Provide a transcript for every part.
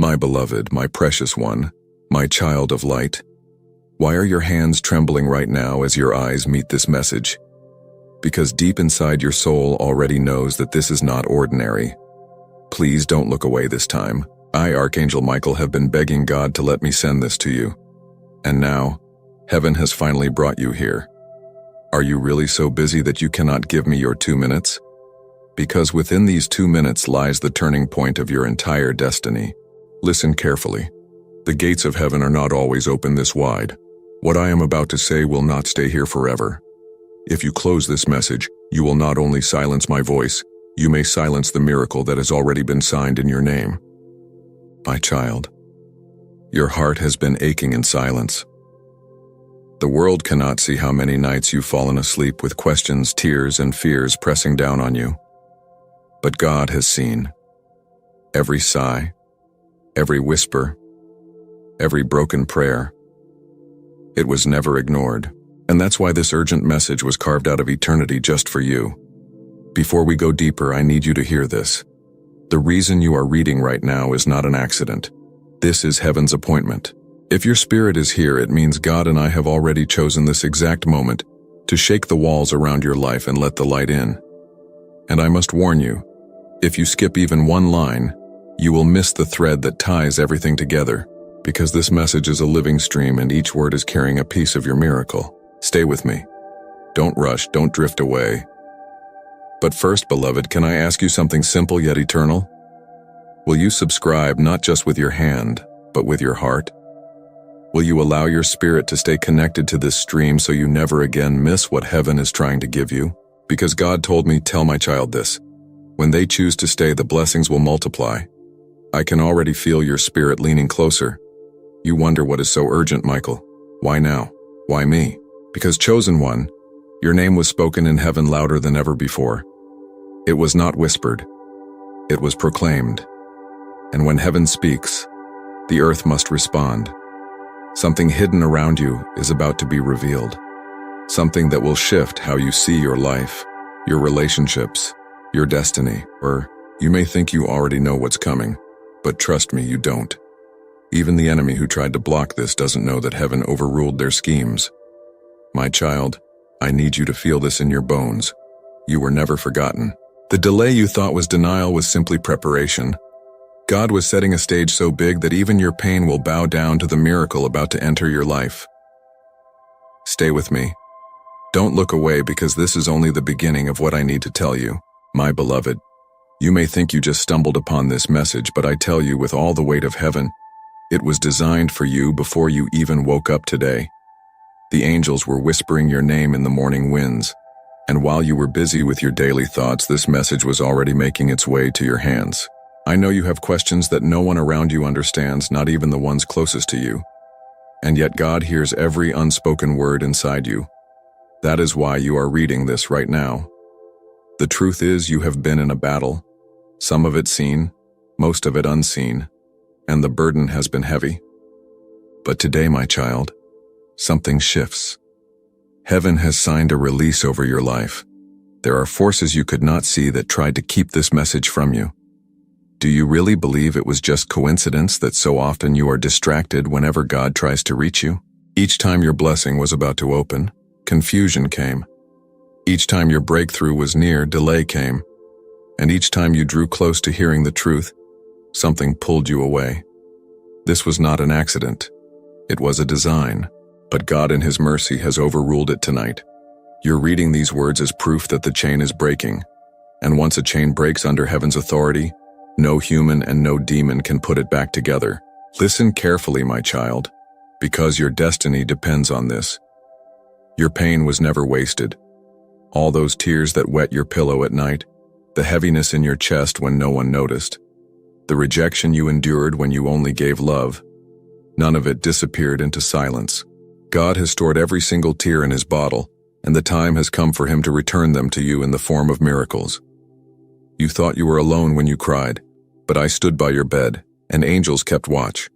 My beloved, my precious one, my child of light, why are your hands trembling right now as your eyes meet this message? Because deep inside your soul already knows that this is not ordinary. Please don't look away this time. I, Archangel Michael, have been begging God to let me send this to you. And now, heaven has finally brought you here. Are you really so busy that you cannot give me your 2 minutes? Because within these 2 minutes lies the turning point of your entire destiny. Listen carefully. The gates of heaven are not always open this wide. What I am about to say will not stay here forever. If you close this message, you will not only silence my voice, you may silence the miracle that has already been signed in your name. My child, your heart has been aching in silence. The world cannot see how many nights you've fallen asleep with questions, tears, and fears pressing down on you. But God has seen. Every sigh, every whisper, every broken prayer. It was never ignored, and that's why this urgent message was carved out of eternity just for you. Before we go deeper, I need you to hear this. The reason you are reading right now is not an accident. This is heaven's appointment. If your spirit is here, it means God and I have already chosen this exact moment to shake the walls around your life and let the light in. And I must warn you, if you skip even one line, you will miss the thread that ties everything together, because this message is a living stream and each word is carrying a piece of your miracle. Stay with me. Don't rush, don't drift away. But first, beloved, can I ask you something simple yet eternal? Will you subscribe not just with your hand, but with your heart? Will you allow your spirit to stay connected to this stream so you never again miss what heaven is trying to give you? Because God told me, tell my child this. When they choose to stay, the blessings will multiply. I can already feel your spirit leaning closer. You wonder what is so urgent, Michael. Why now? Why me? Because, chosen one, your name was spoken in heaven louder than ever before. It was not whispered. It was proclaimed. And when heaven speaks, the earth must respond. Something hidden around you is about to be revealed. Something that will shift how you see your life, your relationships, your destiny. Or you may think you already know what's coming, but trust me, you don't. Even the enemy who tried to block this doesn't know that heaven overruled their schemes. My child, I need you to feel this in your bones. You were never forgotten. The delay you thought was denial was simply preparation. God was setting a stage so big that even your pain will bow down to the miracle about to enter your life. Stay with me. Don't look away, because this is only the beginning of what I need to tell you. My beloved, you may think you just stumbled upon this message, but I tell you with all the weight of heaven, it was designed for you before you even woke up today. The angels were whispering your name in the morning winds, and while you were busy with your daily thoughts, this message was already making its way to your hands. I know you have questions that no one around you understands, not even the ones closest to you. And yet God hears every unspoken word inside you. That is why you are reading this right now. The truth is, you have been in a battle, some of it seen, most of it unseen, and the burden has been heavy. But today, my child, something shifts. Heaven has signed a release over your life. There are forces you could not see that tried to keep this message from you. Do you really believe it was just coincidence that so often you are distracted whenever God tries to reach you? Each time your blessing was about to open, confusion came. Each time your breakthrough was near, delay came. And each time you drew close to hearing the truth, something pulled you away. This was not an accident. It was a design. But God in His mercy has overruled it tonight. You're reading these words as proof that the chain is breaking. And once a chain breaks under heaven's authority, no human and no demon can put it back together. Listen carefully, my child, because your destiny depends on this. Your pain was never wasted. All those tears that wet your pillow at night, the heaviness in your chest when no one noticed, the rejection you endured when you only gave love, none of it disappeared into silence. God has stored every single tear in His bottle, and the time has come for Him to return them to you in the form of miracles. You thought you were alone when you cried, but I stood by your bed, and angels kept watch.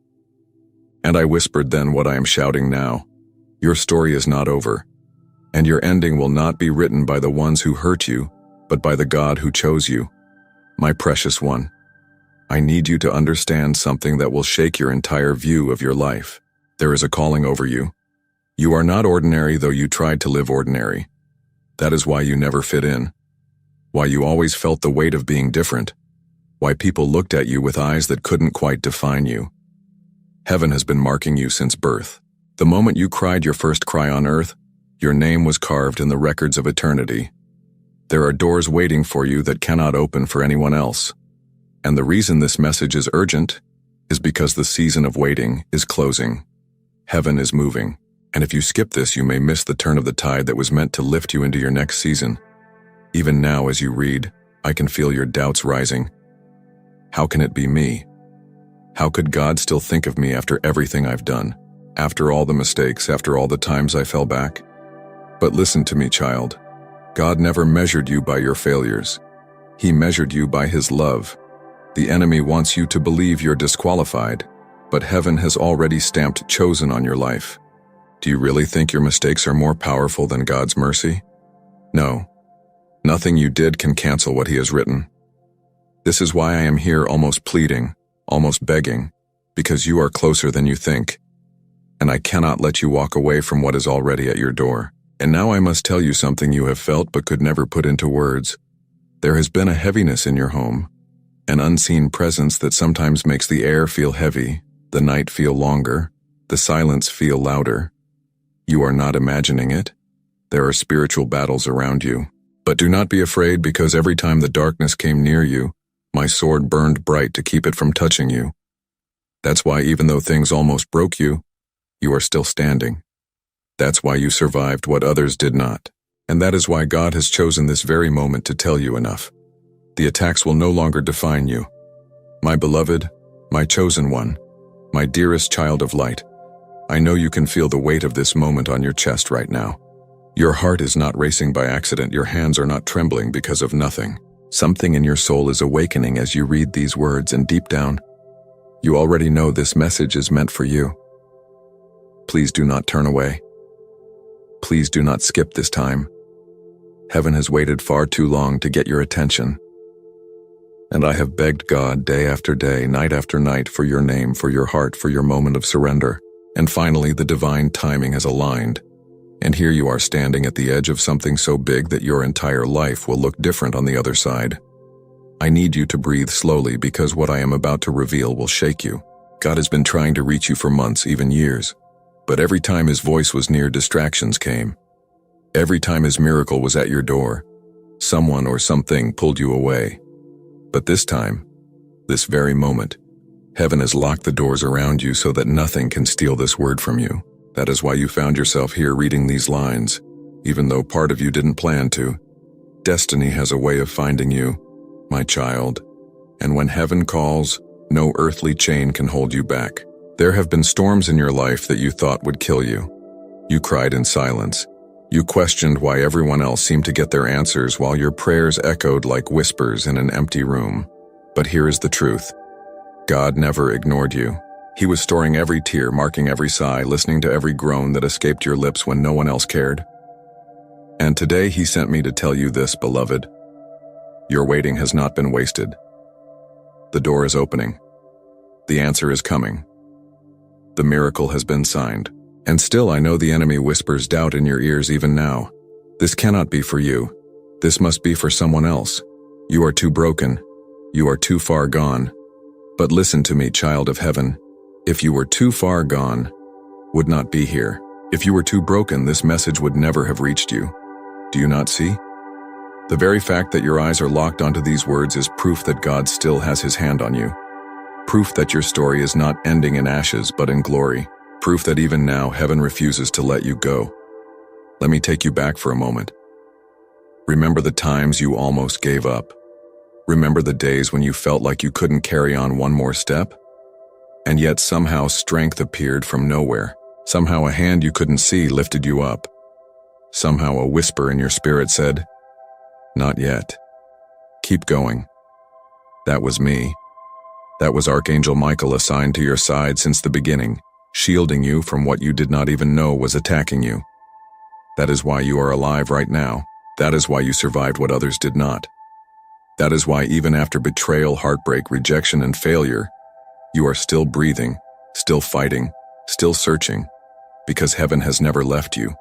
And I whispered then what I am shouting now. Your story is not over, and your ending will not be written by the ones who hurt you, but by the God who chose you. My precious one, I need you to understand something that will shake your entire view of your life. There is a calling over you. You are not ordinary, though you tried to live ordinary. That is why you never fit in. Why you always felt the weight of being different. Why people looked at you with eyes that couldn't quite define you. Heaven has been marking you since birth. The moment you cried your first cry on earth, your name was carved in the records of eternity. There are doors waiting for you that cannot open for anyone else. And the reason this message is urgent is because the season of waiting is closing. Heaven is moving. And if you skip this, you may miss the turn of the tide that was meant to lift you into your next season. Even now, as you read, I can feel your doubts rising. How can it be me? How could God still think of me after everything I've done? After all the mistakes, after all the times I fell back? But listen to me, child. God never measured you by your failures. He measured you by His love. The enemy wants you to believe you're disqualified, but heaven has already stamped chosen on your life. Do you really think your mistakes are more powerful than God's mercy? No. Nothing you did can cancel what He has written. This is why I am here, almost pleading, almost begging, because you are closer than you think. And I cannot let you walk away from what is already at your door. And now I must tell you something you have felt but could never put into words. There has been a heaviness in your home, an unseen presence that sometimes makes the air feel heavy, the night feel longer, the silence feel louder. You are not imagining it. There are spiritual battles around you. But do not be afraid, because every time the darkness came near you, my sword burned bright to keep it from touching you. That's why even though things almost broke you, you are still standing. That's why you survived what others did not. And that is why God has chosen this very moment to tell you enough. The attacks will no longer define you. My beloved, my chosen one, my dearest child of light, I know you can feel the weight of this moment on your chest right now. Your heart is not racing by accident. Your hands are not trembling because of nothing. Something in your soul is awakening as you read these words, and deep down, you already know this message is meant for you. Please do not turn away. Please do not skip this time. Heaven has waited far too long to get your attention. And I have begged God day after day, night after night, for your name, for your heart, for your moment of surrender. And finally, the divine timing has aligned. And here you are standing at the edge of something so big that your entire life will look different on the other side. I need you to breathe slowly, because what I am about to reveal will shake you. God has been trying to reach you for months, even years. But every time His voice was near, distractions came. Every time His miracle was at your door, someone or something pulled you away. But this time, this very moment, heaven has locked the doors around you so that nothing can steal this word from you. That is why you found yourself here reading these lines, even though part of you didn't plan to. Destiny has a way of finding you, my child, and when heaven calls, no earthly chain can hold you back. There have been storms in your life that you thought would kill you. You cried in silence. You questioned why everyone else seemed to get their answers while your prayers echoed like whispers in an empty room. But here is the truth. God never ignored you. He was storing every tear, marking every sigh, listening to every groan that escaped your lips when no one else cared. And today He sent me to tell you this, beloved. Your waiting has not been wasted. The door is opening. The answer is coming. The miracle has been signed. And still I know the enemy whispers doubt in your ears even now. This cannot be for you. This must be for someone else. You are too broken. You are too far gone. But listen to me, child of heaven. If you were too far gone, would not be here. If you were too broken, this message would never have reached you. Do you not see? The very fact that your eyes are locked onto these words is proof that God still has His hand on you. Proof that your story is not ending in ashes, but in glory. Proof that even now heaven refuses to let you go. Let me take you back for a moment. Remember the times you almost gave up. Remember the days when you felt like you couldn't carry on one more step? And yet somehow strength appeared from nowhere. Somehow a hand you couldn't see lifted you up. Somehow a whisper in your spirit said, "Not yet. Keep going." That was me. That was Archangel Michael, assigned to your side since the beginning, shielding you from what you did not even know was attacking you. That is why you are alive right now. That is why you survived what others did not. That is why even after betrayal, heartbreak, rejection, and failure, you are still breathing, still fighting, still searching, because heaven has never left you.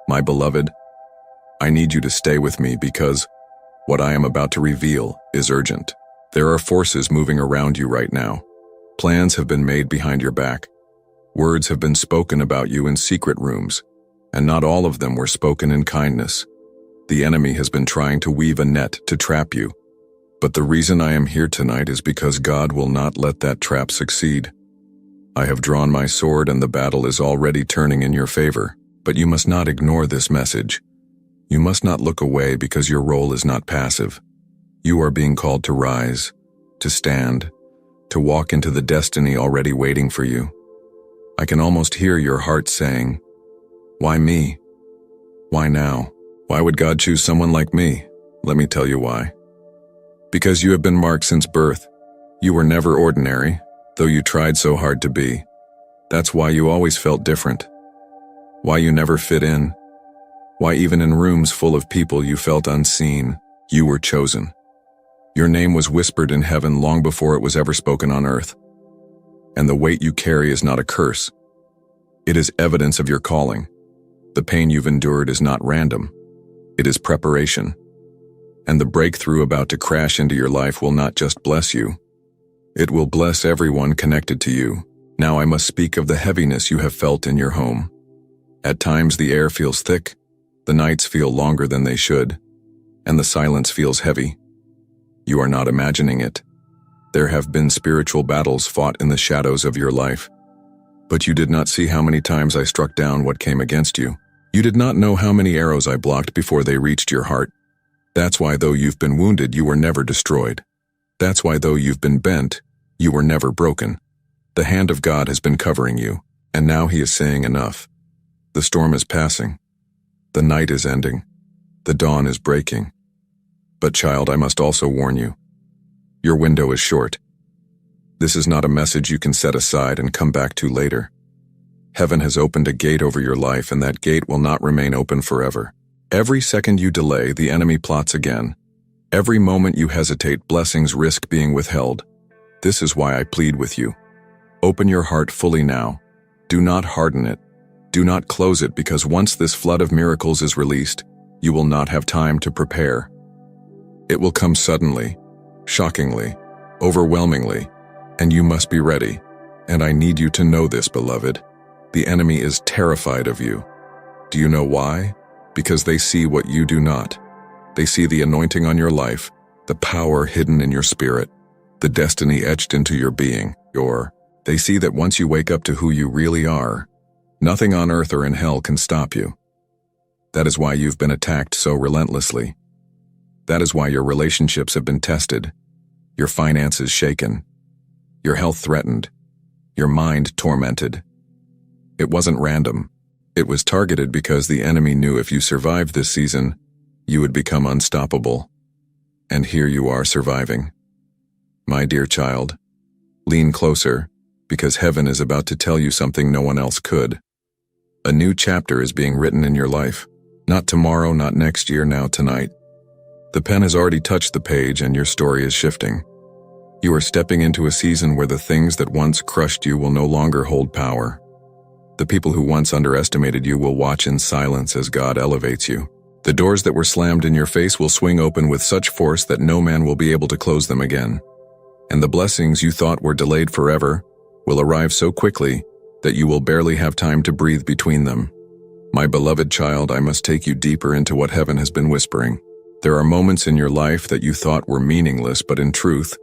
My beloved, I need you to stay with me because what I am about to reveal is urgent. There are forces moving around you right now. Plans have been made behind your back. Words have been spoken about you in secret rooms, and not all of them were spoken in kindness. The enemy has been trying to weave a net to trap you. But the reason I am here tonight is because God will not let that trap succeed. I have drawn my sword and the battle is already turning in your favor, but you must not ignore this message. You must not look away because your role is not passive. You are being called to rise, to stand, to walk into the destiny already waiting for you. I can almost hear your heart saying, "Why me? Why now? Why would God choose someone like me?" Let me tell you why. Because you have been marked since birth. You were never ordinary, though you tried so hard to be. That's why you always felt different. Why you never fit in. Why even in rooms full of people you felt unseen. You were chosen. Your name was whispered in heaven long before it was ever spoken on earth. And the weight you carry is not a curse. It is evidence of your calling. The pain you've endured is not random. It is preparation. And the breakthrough about to crash into your life will not just bless you. It will bless everyone connected to you. Now I must speak of the heaviness you have felt in your home. At times the air feels thick, the nights feel longer than they should, and the silence feels heavy. You are not imagining it. There have been spiritual battles fought in the shadows of your life. But you did not see how many times I struck down what came against you. You did not know how many arrows I blocked before they reached your heart. That's why though you've been wounded, you were never destroyed. That's why though you've been bent, you were never broken. The hand of God has been covering you, and now He is saying enough. The storm is passing. The night is ending. The dawn is breaking. But child, I must also warn you. Your window is short. This is not a message you can set aside and come back to later. Heaven has opened a gate over your life, and that gate will not remain open forever. Every second you delay, the enemy plots again. Every moment you hesitate, blessings risk being withheld. This is why I plead with you. Open your heart fully now. Do not harden it. Do not close it, because once this flood of miracles is released, you will not have time to prepare. It will come suddenly, shockingly, overwhelmingly, and you must be ready. And I need you to know this, beloved. The enemy is terrified of you. Do you know why? Because they see what you do not. They see the anointing on your life, the power hidden in your spirit, the destiny etched into your being. They see that once you wake up to who you really are, nothing on earth or in hell can stop you. That is why you've been attacked so relentlessly. That is why your relationships have been tested, your finances shaken, your health threatened, your mind tormented. It wasn't random. It was targeted because the enemy knew if you survived this season, you would become unstoppable. And here you are surviving. My dear child, lean closer, because heaven is about to tell you something no one else could. A new chapter is being written in your life. Not tomorrow, not next year, now tonight. The pen has already touched the page and your story is shifting. You are stepping into a season where the things that once crushed you will no longer hold power. The people who once underestimated you will watch in silence as God elevates you. The doors that were slammed in your face will swing open with such force that no man will be able to close them again. And the blessings you thought were delayed forever will arrive so quickly that you will barely have time to breathe between them. My beloved child, I must take you deeper into what heaven has been whispering. There are moments in your life that you thought were meaningless, but in truth,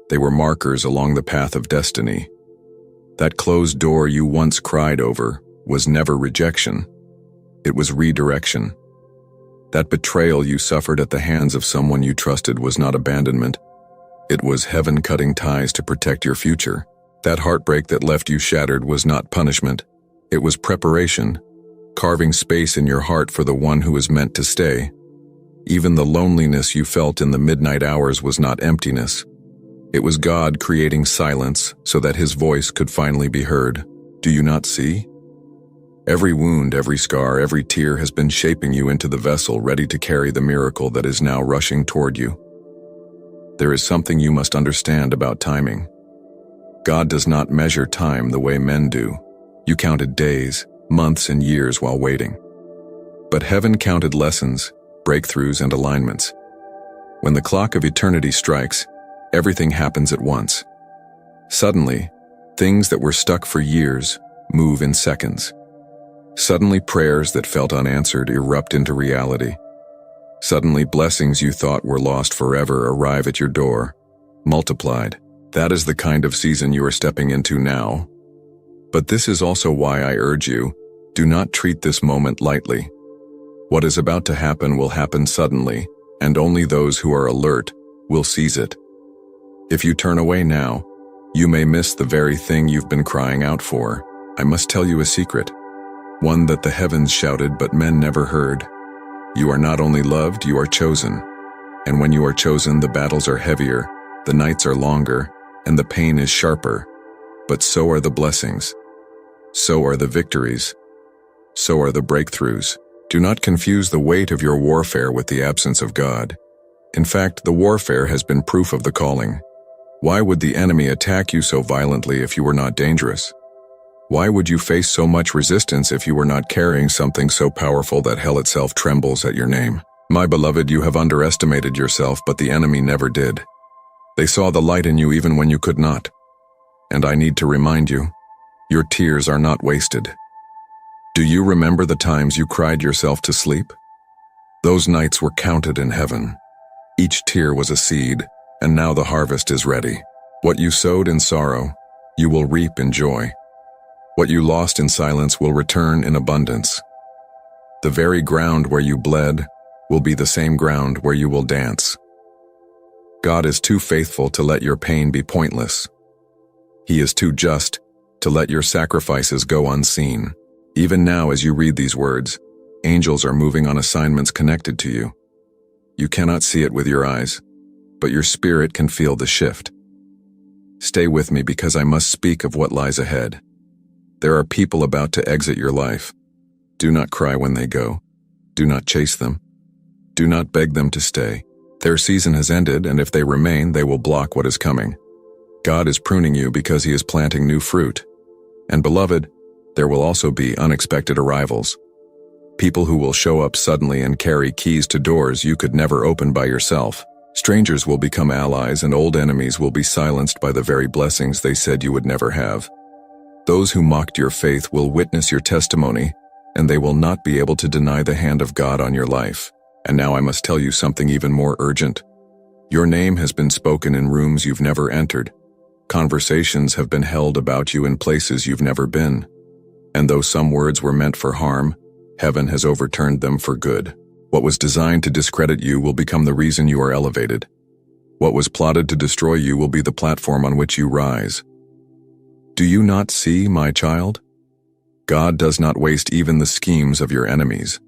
they were markers along the path of destiny. That closed door you once cried over was never rejection. It was redirection. That betrayal you suffered at the hands of someone you trusted was not abandonment. It was heaven cutting ties to protect your future. That heartbreak that left you shattered was not punishment. It was preparation, carving space in your heart for the one who is meant to stay. Even the loneliness you felt in the midnight hours was not emptiness. It was God creating silence so that His voice could finally be heard. Do you not see? Every wound, every scar, every tear has been shaping you into the vessel ready to carry the miracle that is now rushing toward you. There is something you must understand about timing. God does not measure time the way men do. You counted days, months, and years while waiting. But heaven counted lessons, breakthroughs, and alignments. When the clock of eternity strikes, everything happens at once. Suddenly, things that were stuck for years move in seconds. Suddenly, prayers that felt unanswered erupt into reality. Suddenly, blessings you thought were lost forever arrive at your door, multiplied. That is the kind of season you are stepping into now. But this is also why I urge you, do not treat this moment lightly. What is about to happen will happen suddenly, and only those who are alert will seize it. If you turn away now, you may miss the very thing you've been crying out for. I must tell you a secret, one that the heavens shouted but men never heard. You are not only loved, you are chosen. And when you are chosen, the battles are heavier, the nights are longer, and the pain is sharper. But so are the blessings. So are the victories. So are the breakthroughs. Do not confuse the weight of your warfare with the absence of God. In fact, the warfare has been proof of the calling. Why would the enemy attack you so violently if you were not dangerous? Why would you face so much resistance if you were not carrying something so powerful that hell itself trembles at your name? My beloved, you have underestimated yourself, but the enemy never did. They saw the light in you even when you could not. And I need to remind you, your tears are not wasted. Do you remember the times you cried yourself to sleep? Those nights were counted in heaven. Each tear was a seed, and now the harvest is ready. What you sowed in sorrow, you will reap in joy. What you lost in silence will return in abundance. The very ground where you bled will be the same ground where you will dance. God is too faithful to let your pain be pointless. He is too just to let your sacrifices go unseen. Even now, as you read these words, angels are moving on assignments connected to you. You cannot see it with your eyes, but your spirit can feel the shift. Stay with me because I must speak of what lies ahead. There are people about to exit your life. Do not cry when they go. Do not chase them. Do not beg them to stay. Their season has ended, and if they remain, they will block what is coming. God is pruning you because He is planting new fruit. And beloved, there will also be unexpected arrivals. People who will show up suddenly and carry keys to doors you could never open by yourself. Strangers will become allies, and old enemies will be silenced by the very blessings they said you would never have. Those who mocked your faith will witness your testimony, and they will not be able to deny the hand of God on your life. And now I must tell you something even more urgent. Your name has been spoken in rooms you've never entered. Conversations have been held about you in places you've never been. And though some words were meant for harm, heaven has overturned them for good. What was designed to discredit you will become the reason you are elevated. What was plotted to destroy you will be the platform on which you rise. Do you not see, my child? God does not waste even the schemes of your enemies.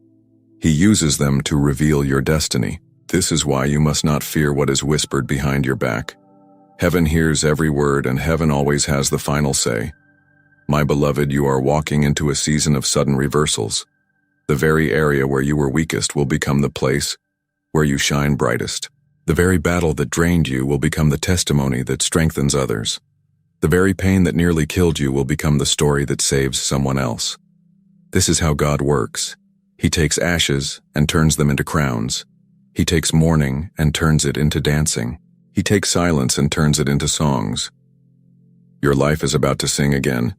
He uses them to reveal your destiny. This is why you must not fear what is whispered behind your back. Heaven hears every word, and heaven always has the final say. My beloved, you are walking into a season of sudden reversals. The very area where you were weakest will become the place where you shine brightest. The very battle that drained you will become the testimony that strengthens others. The very pain that nearly killed you will become the story that saves someone else. This is how God works. He takes ashes and turns them into crowns. He takes mourning and turns it into dancing. He takes silence and turns it into songs. Your life is about to sing again.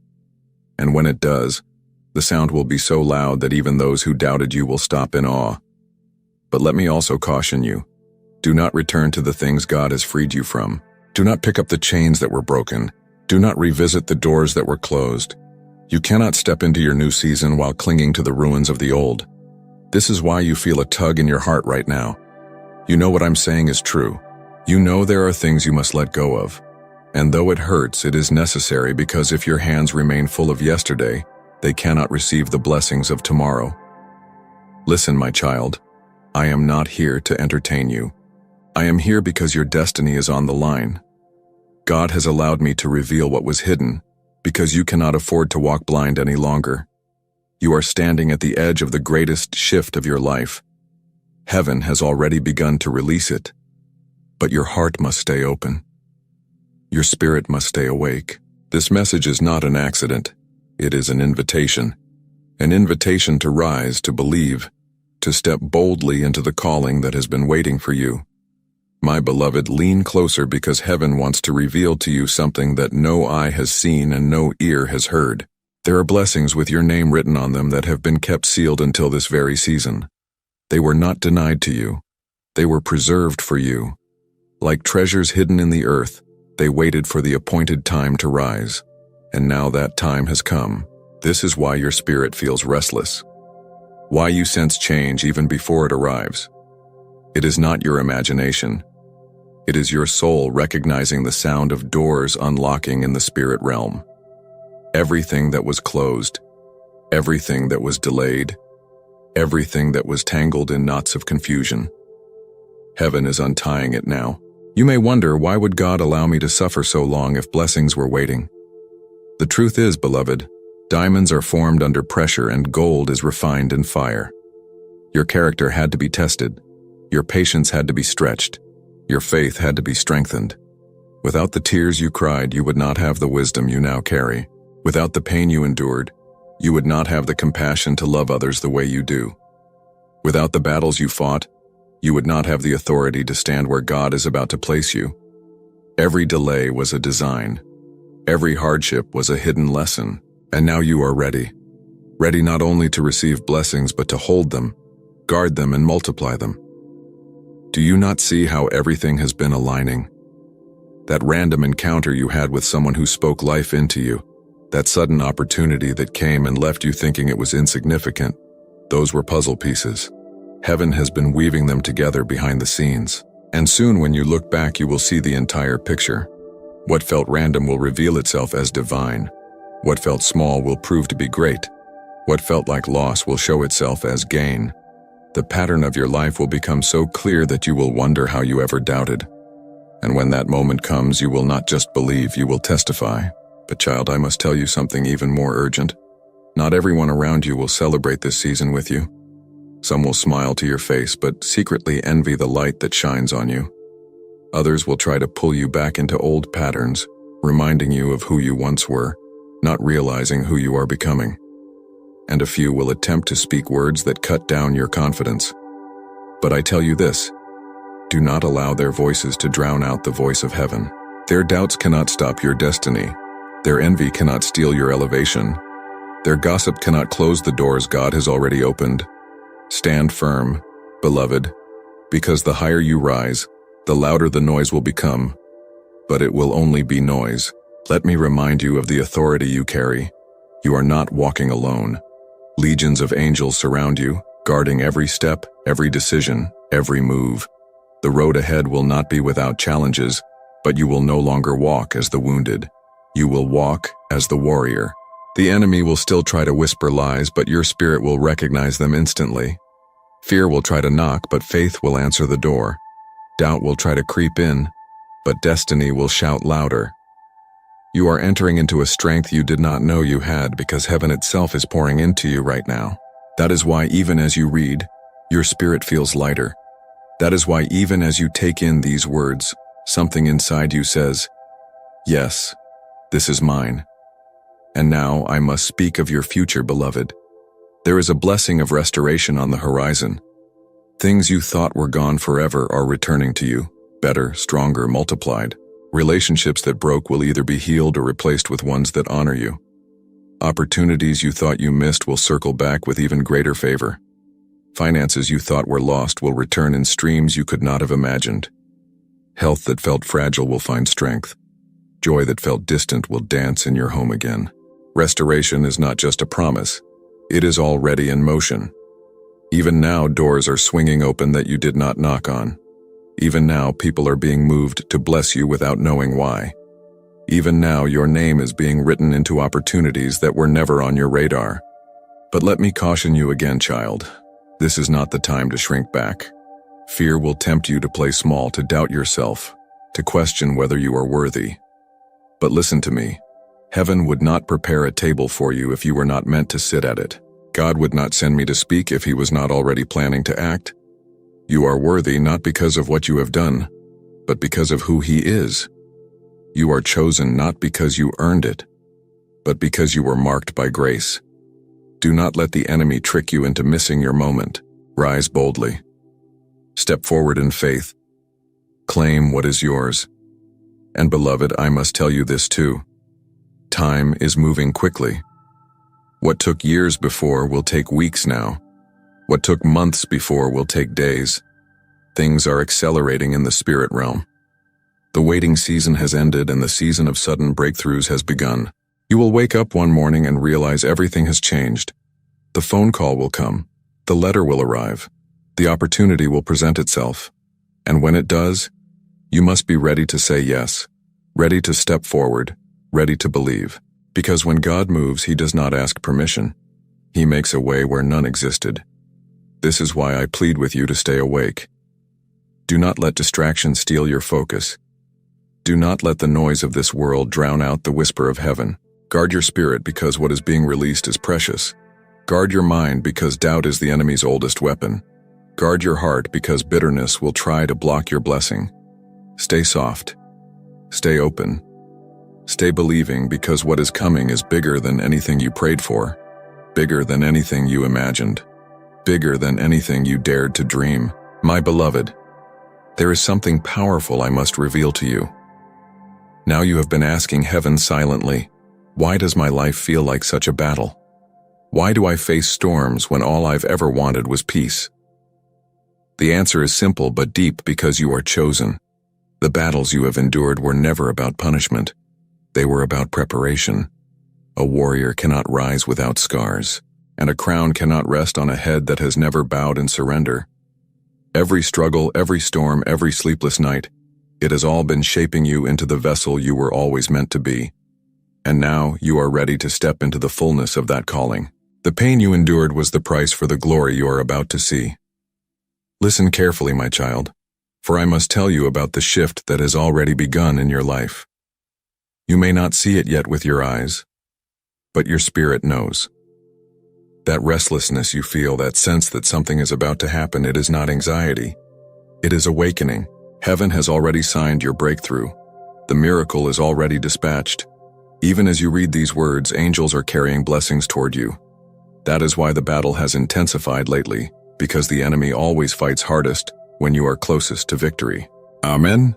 And when it does, the sound will be so loud that even those who doubted you will stop in awe. But let me also caution you. Do not return to the things God has freed you from. Do not pick up the chains that were broken. Do not revisit the doors that were closed. You cannot step into your new season while clinging to the ruins of the old. This is why you feel a tug in your heart right now. You know what I'm saying is true. You know there are things you must let go of. And though it hurts, it is necessary, because if your hands remain full of yesterday, they cannot receive the blessings of tomorrow. Listen, my child, I am not here to entertain you. I am here because your destiny is on the line. God has allowed me to reveal what was hidden, because you cannot afford to walk blind any longer. You are standing at the edge of the greatest shift of your life. Heaven has already begun to release it. But your heart must stay open. Your spirit must stay awake. This message is not an accident. It is an invitation. An invitation to rise, to believe, to step boldly into the calling that has been waiting for you. My beloved, lean closer because heaven wants to reveal to you something that no eye has seen and no ear has heard. There are blessings with your name written on them that have been kept sealed until this very season. They were not denied to you. They were preserved for you. Like treasures hidden in the earth, they waited for the appointed time to rise. And now that time has come. This is why your spirit feels restless. Why you sense change even before it arrives. It is not your imagination. It is your soul recognizing the sound of doors unlocking in the spirit realm. Everything that was closed, everything that was delayed, everything that was tangled in knots of confusion. Heaven is untying it now. You may wonder, why would God allow me to suffer so long if blessings were waiting? The truth is, beloved, diamonds are formed under pressure and gold is refined in fire. Your character had to be tested. Your patience had to be stretched. Your faith had to be strengthened. Without the tears you cried, you would not have the wisdom you now carry. Without the pain you endured, you would not have the compassion to love others the way you do. Without the battles you fought, you would not have the authority to stand where God is about to place you. Every delay was a design. Every hardship was a hidden lesson. And now you are ready. Ready not only to receive blessings, but to hold them, guard them, and multiply them. Do you not see how everything has been aligning? That random encounter you had with someone who spoke life into you, that sudden opportunity that came and left you thinking it was insignificant, those were puzzle pieces. Heaven has been weaving them together behind the scenes. And soon when you look back, you will see the entire picture. What felt random will reveal itself as divine. What felt small will prove to be great. What felt like loss will show itself as gain. The pattern of your life will become so clear that you will wonder how you ever doubted. And when that moment comes, you will not just believe, you will testify. But child, I must tell you something even more urgent. Not everyone around you will celebrate this season with you. Some will smile to your face, but secretly envy the light that shines on you. Others will try to pull you back into old patterns, reminding you of who you once were, not realizing who you are becoming. And a few will attempt to speak words that cut down your confidence. But I tell you this, do not allow their voices to drown out the voice of heaven. Their doubts cannot stop your destiny. Their envy cannot steal your elevation. Their gossip cannot close the doors God has already opened. Stand firm, beloved, because the higher you rise, the louder the noise will become. But it will only be noise. Let me remind you of the authority you carry. You are not walking alone. Legions of angels surround you, guarding every step, every decision, every move. The road ahead will not be without challenges, but you will no longer walk as the wounded. You will walk as the warrior. The enemy will still try to whisper lies, but your spirit will recognize them instantly. Fear will try to knock, but faith will answer the door. Doubt will try to creep in, but destiny will shout louder. You are entering into a strength you did not know you had because heaven itself is pouring into you right now. That is why even as you read, your spirit feels lighter. That is why even as you take in these words, something inside you says, yes, this is mine. And now I must speak of your future, beloved. There is a blessing of restoration on the horizon. Things you thought were gone forever are returning to you, better, stronger, multiplied. Relationships that broke will either be healed or replaced with ones that honor you. Opportunities you thought you missed will circle back with even greater favor. Finances you thought were lost will return in streams you could not have imagined. Health that felt fragile will find strength. Joy that felt distant will dance in your home again. Restoration is not just a promise. It is already in motion. Even now, doors are swinging open that you did not knock on. Even now, people are being moved to bless you without knowing why. Even now, your name is being written into opportunities that were never on your radar. But let me caution you again, child. This is not the time to shrink back. Fear will tempt you to play small, to doubt yourself, to question whether you are worthy. But listen to me. Heaven would not prepare a table for you if you were not meant to sit at it. God would not send me to speak if he was not already planning to act. You are worthy not because of what you have done, but because of who He is. You are chosen not because you earned it, but because you were marked by grace. Do not let the enemy trick you into missing your moment. Rise boldly. Step forward in faith. Claim what is yours. And beloved, I must tell you this too. Time is moving quickly. What took years before will take weeks now. What took months before will take days. Things are accelerating in the spirit realm. The waiting season has ended and the season of sudden breakthroughs has begun. You will wake up one morning and realize everything has changed. The phone call will come. The letter will arrive. The opportunity will present itself. And when it does, you must be ready to say yes, ready to step forward, ready to believe. Because when God moves, He does not ask permission. He makes a way where none existed. This is why I plead with you to stay awake. Do not let distraction steal your focus. Do not let the noise of this world drown out the whisper of heaven. Guard your spirit because what is being released is precious. Guard your mind because doubt is the enemy's oldest weapon. Guard your heart because bitterness will try to block your blessing. Stay soft. Stay open. Stay believing because what is coming is bigger than anything you prayed for, bigger than anything you imagined, bigger than anything you dared to dream. My beloved, there is something powerful I must reveal to you. Now you have been asking heaven silently, why does my life feel like such a battle? Why do I face storms when all I've ever wanted was peace? The answer is simple but deep because you are chosen. The battles you have endured were never about punishment. They were about preparation. A warrior cannot rise without scars, and a crown cannot rest on a head that has never bowed in surrender. Every struggle, every storm, every sleepless night, it has all been shaping you into the vessel you were always meant to be. And now you are ready to step into the fullness of that calling. The pain you endured was the price for the glory you are about to see. Listen carefully, my child, for I must tell you about the shift that has already begun in your life. You may not see it yet with your eyes, but your spirit knows. That restlessness you feel, that sense that something is about to happen, it is not anxiety. It is awakening. Heaven has already signed your breakthrough. The miracle is already dispatched. Even as you read these words, angels are carrying blessings toward you. That is why the battle has intensified lately, because the enemy always fights hardest when you are closest to victory. Amen.